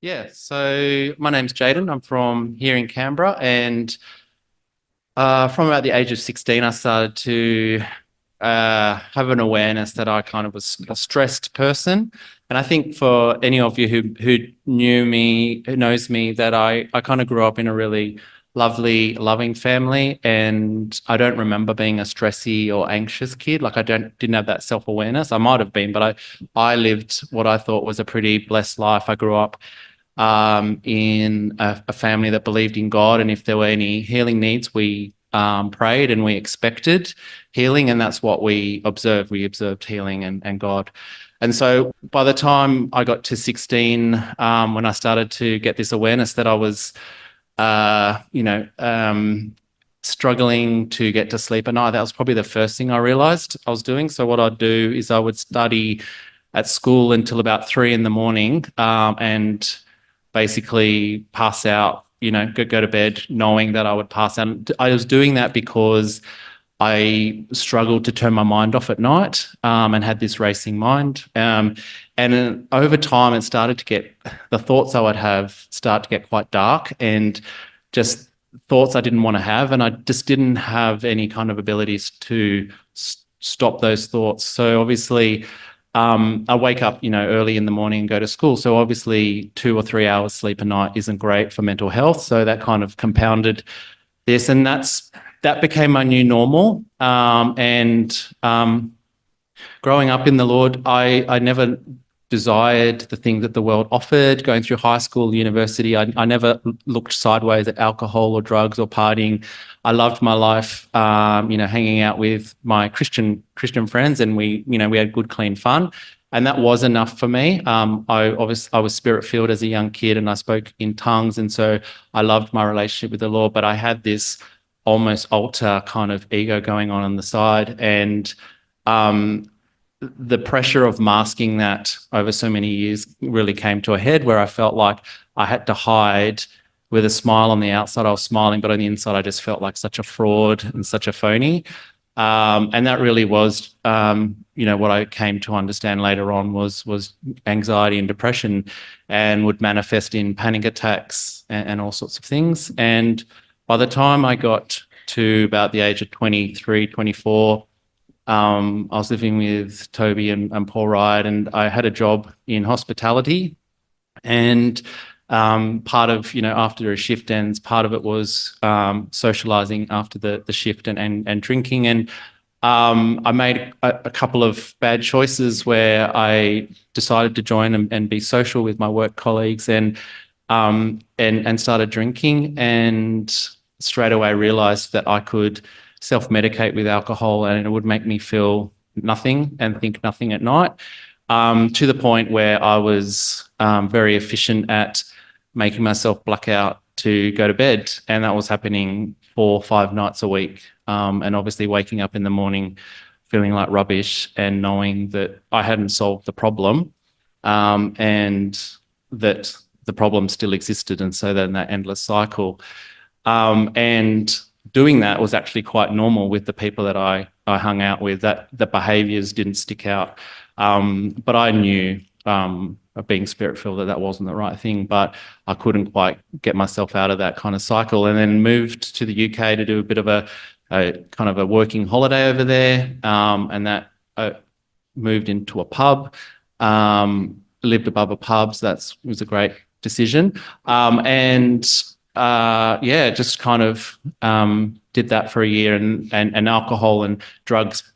Yeah, so my name's Jaden. I'm from here in Canberra, and from about the age of 16, I started to have an awareness that I kind of was a stressed person. And I think for any of you who knew me, who knows me, that I kind of grew up in a really lovely, loving family, and I don't remember being a stressy or anxious kid. Like didn't have that self-awareness. I might have been, but I lived what I thought was a pretty blessed life. I grew up in a family that believed in God. And if there were any healing needs, we prayed and we expected healing. And that's what we observed. We observed healing and God. And so by the time I got to 16, when I started to get this awareness that I was, struggling to get to sleep at night, that was probably the first thing I realized I was doing. So what I'd do is I would study at school until about 3 in the morning, and basically pass out, go to bed knowing that I would pass out. I was doing that because I struggled to turn my mind off at night, and had this racing mind. And over time, it started to get the thoughts I would have start to get quite dark and just thoughts I didn't want to have. And I just didn't have any kind of abilities to stop those thoughts. So obviously, I wake up, early in the morning and go to school. So obviously 2 or 3 hours sleep a night isn't great for mental health. So that kind of compounded this, and that became my new normal. And growing up in the Lord, I never desired the thing that the world offered. Going through high school, university, I never looked sideways at alcohol or drugs or partying. I loved my life, hanging out with my Christian friends, and we had good, clean fun. And that was enough for me. I was spirit filled as a young kid, and I spoke in tongues, and so I loved my relationship with the Lord. But I had this almost altar kind of ego going on the side, and um, the pressure of masking that over so many years really came to a head, where I felt like I had to hide. With a smile on the outside, I was smiling, but on the inside, I just felt like such a fraud and such a phony. And that really was, what I came to understand later on was anxiety and depression, and would manifest in panic attacks and all sorts of things. And by the time I got to about the age of 23, 24, I was living with Toby and Paul Wright, and I had a job in hospitality. And part of, after a shift ends, part of it was socializing after the shift and drinking. And I made a couple of bad choices where I decided to join and be social with my work colleagues, and started drinking, and straight away realized that I could self-medicate with alcohol and it would make me feel nothing and think nothing at night, to the point where I was very efficient at making myself black out to go to bed. And that was happening 4 or 5 nights a week. And obviously waking up in the morning feeling like rubbish and knowing that I hadn't solved the problem, and that the problem still existed. And so then that endless cycle. And doing that was actually quite normal with the people that I hung out with, that the behaviors didn't stick out. But I knew, of being spirit-filled, that wasn't the right thing, but I couldn't quite get myself out of that kind of cycle, and then moved to the UK to do a bit of a kind of a working holiday over there, and that moved into a pub, lived above a pub, so that was a great decision. And just kind of did that for a year, and alcohol and drugs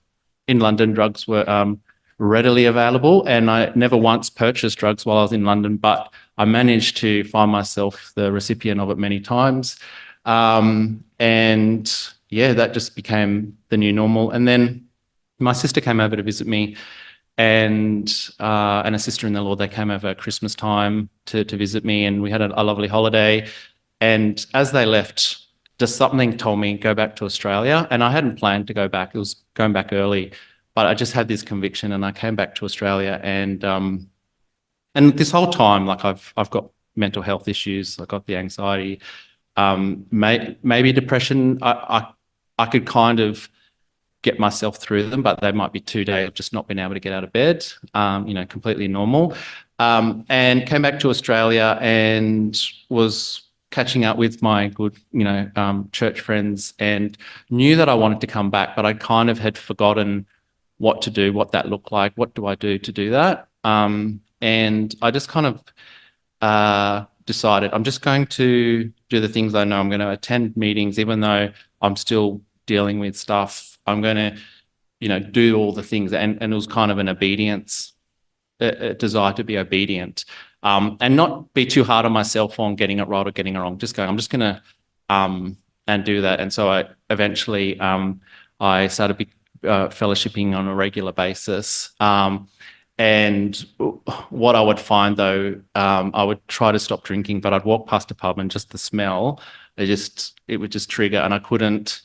in London, drugs were readily available, and I never once purchased drugs while I was in London, but I managed to find myself the recipient of it many times. And yeah, that just became the new normal. And then my sister came over to visit me, and a sister in the Lord, they came over at Christmas time to visit me, and we had a lovely holiday. And as they left, just something told me, go back to Australia. And I hadn't planned to go back. It was going back early, but I just had this conviction, and I came back to Australia. And this whole time, like I've got mental health issues. I got the anxiety, maybe depression. I could kind of get myself through them, but they might be 2 days of just not being able to get out of bed, completely normal. And came back to Australia and was catching up with my good, church friends, and knew that I wanted to come back, but I kind of had forgotten what to do, what that looked like, what do I do to do that. And I just kind of decided I'm just going to do the things I know. I'm going to attend meetings, even though I'm still dealing with stuff. I'm going to, do all the things. And it was kind of an obedience, a desire to be obedient, and not be too hard on myself on getting it right or getting it wrong. Just going, I'm just going to, and do that. And so I eventually, I started fellowshipping on a regular basis. And what I would find though, I would try to stop drinking, but I'd walk past a pub and just the smell, it would just trigger, and I couldn't.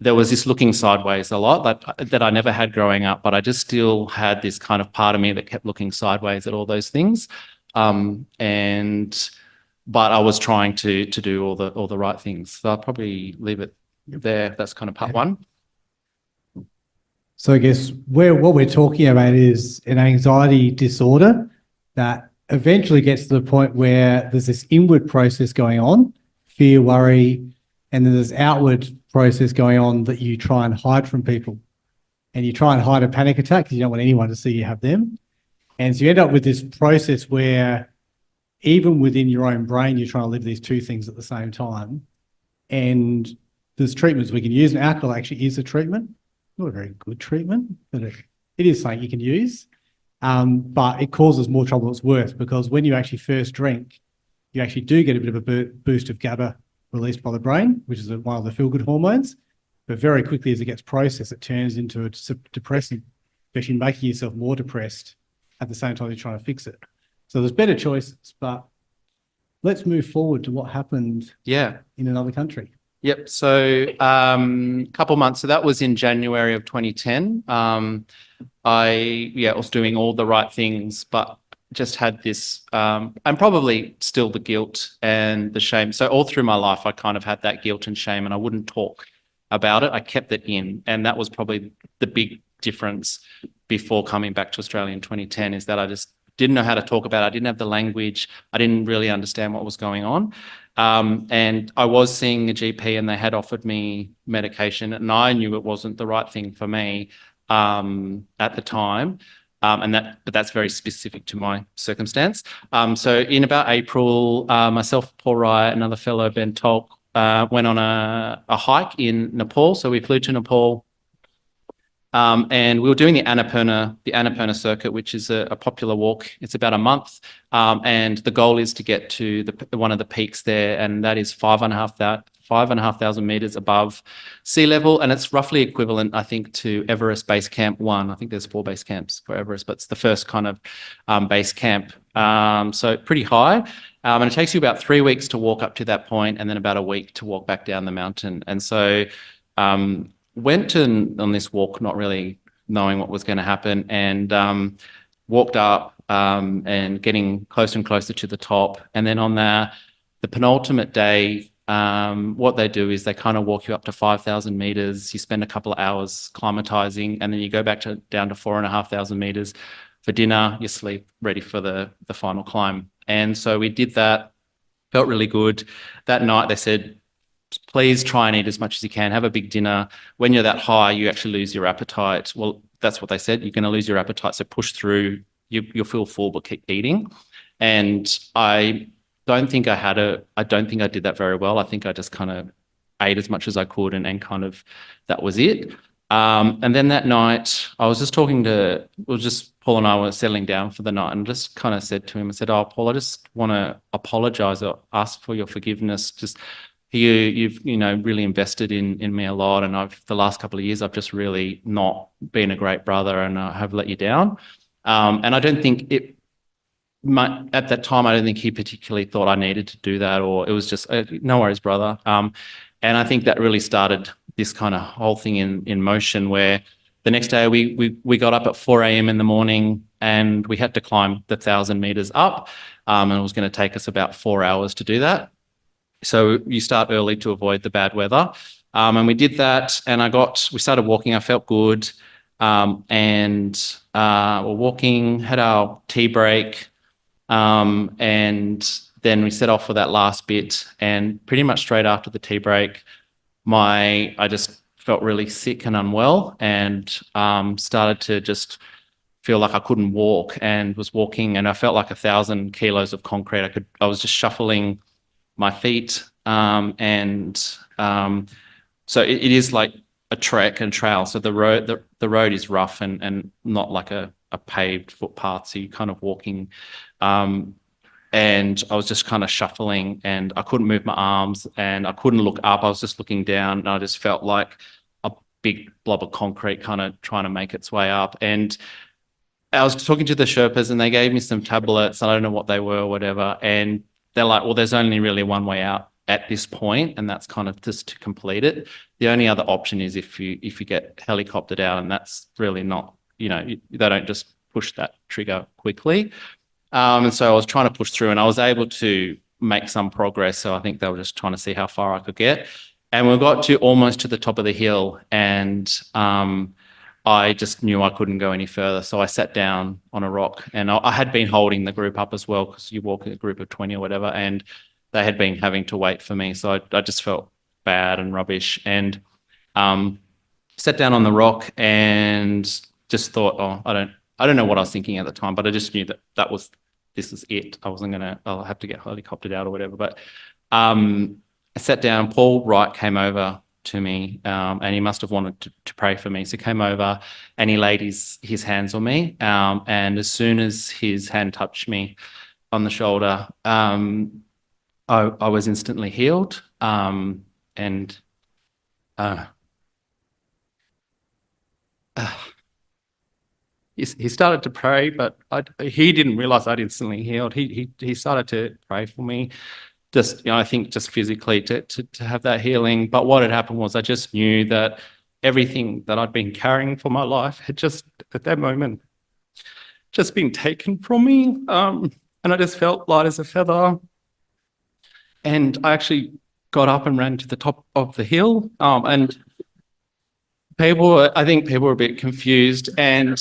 There was this looking sideways a lot that I never had growing up, but I just still had this kind of part of me that kept looking sideways at all those things. But I was trying to do all the right things. So I'll probably leave it there. That's kind of part one. So I guess what we're talking about is an anxiety disorder that eventually gets to the point where there's this inward process going on, fear, worry, and then there's outward process going on that you try and hide from people. And you try and hide a panic attack because you don't want anyone to see you have them. And so you end up with this process where even within your own brain, you're trying to live these two things at the same time. And there's treatments we can use, and alcohol actually is a treatment. Not a very good treatment, but it is something you can use. But it causes more trouble than it's worth, because when you actually first drink, you actually do get a bit of a boost of GABA released by the brain, which is one of the feel-good hormones. But very quickly, as it gets processed, it turns into a depressant, especially making yourself more depressed at the same time you're trying to fix it. So there's better choices, but let's move forward to what happened in another country. Yep. So a couple months. So that was in January of 2010. I was doing all the right things, but just had this, and probably still the guilt and the shame. So all through my life, I kind of had that guilt and shame, and I wouldn't talk about it. I kept it in, and that was probably the big difference before coming back to Australia in 2010, is that I just didn't know how to talk about it. I didn't have the language. I didn't really understand what was going on. And I was seeing a GP, and they had offered me medication, and I knew it wasn't the right thing for me at the time. But that's very specific to my circumstance. So in about April, myself, Paul Ryan, another fellow, Ben Tolk, went on a hike in Nepal. So we flew to Nepal. And we were doing the Annapurna circuit, which is a popular walk. It's about a month, and the goal is to get to one of the peaks there, and that is 5,500 meters above sea level, and it's roughly equivalent, I think, to Everest Base Camp 1. I think there's 4 base camps for Everest, but it's the first kind of base camp. So pretty high, and it takes you about 3 weeks to walk up to that point, and then about a week to walk back down the mountain. And so went on this walk not really knowing what was going to happen, and walked up and getting closer and closer to the top. And then on the penultimate day, what they do is they kind of walk you up to 5,000 meters. You spend a couple of hours climatizing, and then you go back down to 4,500 meters for dinner. You sleep, ready for the final climb. And so we did that. Felt really good. That night they said, please try and eat as much as you can. Have a big dinner. When you're that high, you actually lose your appetite. Well, that's what they said. You're going to lose your appetite, so push through. You'll feel full, but keep eating. And I don't think I did that very well. I think I just kind of ate as much as I could, and kind of that was it. And then that night, I was just Paul and I were settling down for the night, and just kind of said to him, I said, "Oh, Paul, I just want to apologize or ask for your forgiveness. Just you've really invested in me a lot, and the last couple of years I've just really not been a great brother, and I have let you down." And I don't think at that time, I don't think he particularly thought I needed to do that, or it was just no worries, brother. And I think that really started this kind of whole thing in motion, where the next day we got up at 4 a.m. in the morning, and we had to climb the 1,000 meters up, and it was going to take us about 4 hours to do that. So you start early to avoid the bad weather. And we did that, and we started walking. I felt good. And we're walking, had our tea break, And then we set off for that last bit, and pretty much straight after the tea break, I just felt really sick and unwell, and started to just feel like I couldn't walk, and was walking, and I felt like 1,000 kilos of concrete. I was just shuffling my feet, so it is like a trek and trail. So the road is rough and not like a paved footpath. So you're kind of walking, and I was just kind of shuffling, and I couldn't move my arms, and I couldn't look up. I was just looking down, and I just felt like a big blob of concrete kind of trying to make its way up. And I was talking to the Sherpas, and they gave me some tablets. I don't know what they were or whatever. And they're like, well, there's only really one way out at this point, and that's kind of just to complete it. The only other option is if you get helicoptered out, and that's really not, they don't just push that trigger quickly. And so I was trying to push through, and I was able to make some progress. So I think they were just trying to see how far I could get. And we got to almost to the top of the hill, and I just knew I couldn't go any further. So I sat down on a rock, and I had been holding the group up as well, because you walk in a group of 20 or whatever, and they had been having to wait for me. So I just felt bad and rubbish, and sat down on the rock and just thought, oh, I don't know what I was thinking at the time, but I just knew this was it. I'll have to get helicoptered out or whatever. But I sat down. Paul Wright came over to me, and he must have wanted to pray for me. So he came over, and he laid his hands on me. And as soon as his hand touched me on the shoulder, I was instantly healed. He started to pray, but he didn't realize I'd instantly healed. He started to pray for me, just, I think just physically to have that healing. But what had happened was I just knew that everything that I'd been carrying for my life had just, at that moment, just been taken from me. And I just felt light as a feather. And I actually got up and ran to the top of the hill. And I think people were a bit confused, and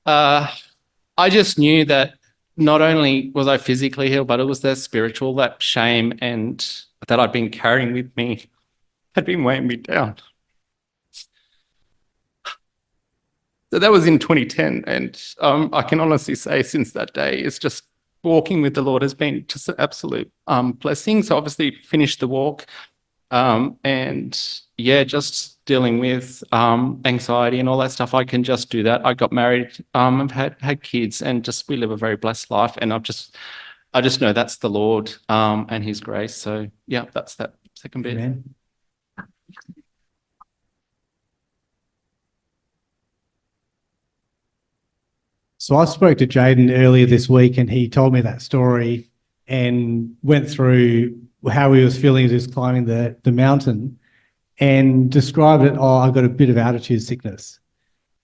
I just knew that not only was I physically healed, but it was that spiritual, that shame and that I'd been carrying with me had been weighing me down. So that was in 2010, and I can honestly say since that day, it's just walking with the Lord has been just an absolute blessing. So obviously finished the walk. And yeah, just dealing with anxiety and all that stuff. I can just do that. I got married, I've had kids, and just we live a very blessed life. And I just know that's the Lord and His grace. So yeah, that's that second bit. Amen. So I spoke to Jaden earlier this week, and he told me that story and went through how he was feeling as he was climbing the mountain, and described it, I've got a bit of altitude sickness.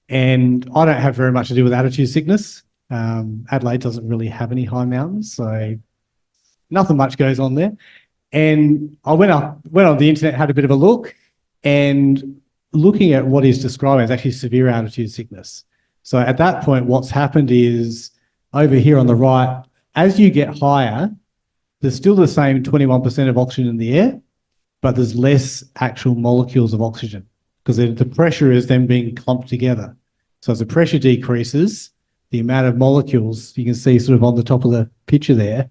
And I don't have very much to do with altitude sickness. Adelaide doesn't really have any high mountains, so nothing much goes on there. And I went on the internet, had a bit of a look, and looking at what he's describing is actually severe altitude sickness. So at that point, what's happened is over here on the right, as you get higher, there's still the same 21% of oxygen in the air, but there's less actual molecules of oxygen because the pressure is then being clumped together. So as the pressure decreases, the amount of molecules you can see sort of on the top of the picture there,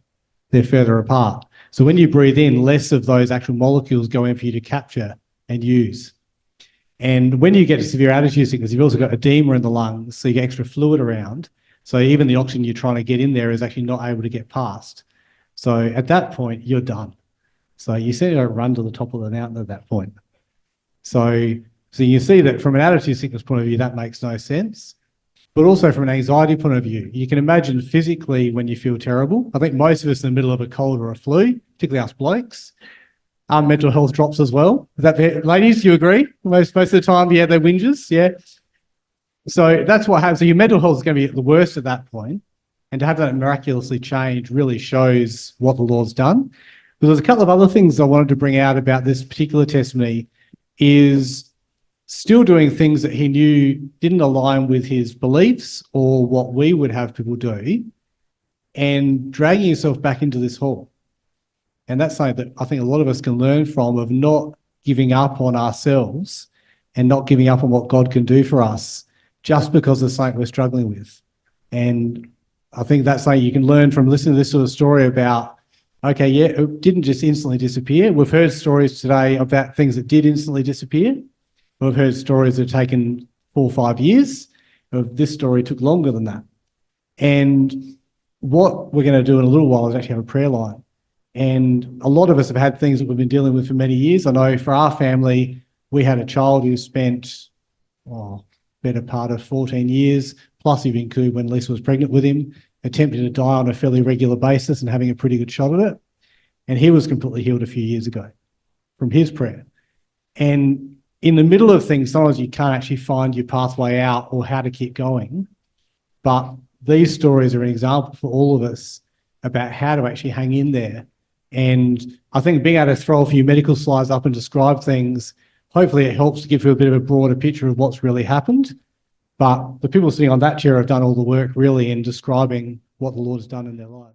they're further apart. So when you breathe in, less of those actual molecules go in for you to capture and use. And when you get to severe altitude sickness, you've also got edema in the lungs, so you get extra fluid around. So even the oxygen you're trying to get in there is actually not able to get past. So at that point, you're done. So you certainly don't run to the top of the mountain at that point. So you see that from an altitude sickness point of view, that makes no sense. But also from an anxiety point of view, you can imagine physically when you feel terrible. I think most of us in the middle of a cold or a flu, particularly us blokes, our mental health drops as well. Is that fair? Ladies, do you agree? Most of the time, yeah, they're whinges, yeah. So that's what happens. So your mental health is going to be at the worst at that point. And to have that miraculously change really shows what the Lord's done. But there's a couple of other things I wanted to bring out about this particular testimony is still doing things that he knew didn't align with his beliefs or what we would have people do, and dragging yourself back into this hall. And that's something that I think a lot of us can learn from, of not giving up on ourselves and not giving up on what God can do for us just because of something we're struggling with. And I think that's something you can learn from listening to this sort of story about, okay, yeah, it didn't just instantly disappear. We've heard stories today about things that did instantly disappear. We've heard stories that have taken 4 or 5 years. This story took longer than that. And what we're going to do in a little while is actually have a prayer line. And a lot of us have had things that we've been dealing with for many years. I know for our family, we had a child who spent, better part of 14 years, plus even include when Lisa was pregnant with him, attempting to die on a fairly regular basis and having a pretty good shot at it. And he was completely healed a few years ago from his prayer. And in the middle of things, sometimes you can't actually find your pathway out or how to keep going. But these stories are an example for all of us about how to actually hang in there. And I think being able to throw a few medical slides up and describe things, hopefully it helps to give you a bit of a broader picture of what's really happened. But the people sitting on that chair have done all the work really in describing what the Lord has done in their lives.